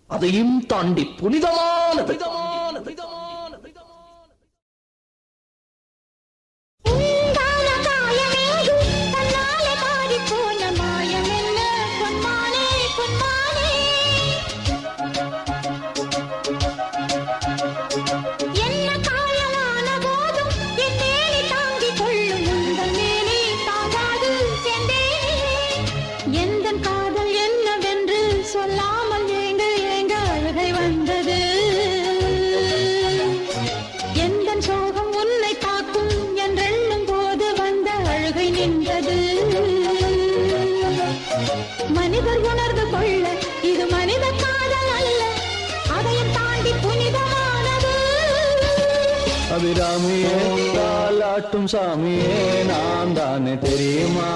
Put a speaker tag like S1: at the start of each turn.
S1: அதையும் தாண்டி புனிதமானது.
S2: சொல்லாமல் ஏங்க ஏங்க அழுகை வந்தது. எந்த சோகம் உன்னை காக்கும் என்றெண்ணும் போது வந்த அழுகை நின்றது. மனிதர் உணர்ந்து கொள்ள இது மனித காதல் அல்ல, அதையும் தாண்டி புனிதமானது.
S3: அபிராமியே தாலாட்டும் சாமியே நான் தானே தெரியுமா?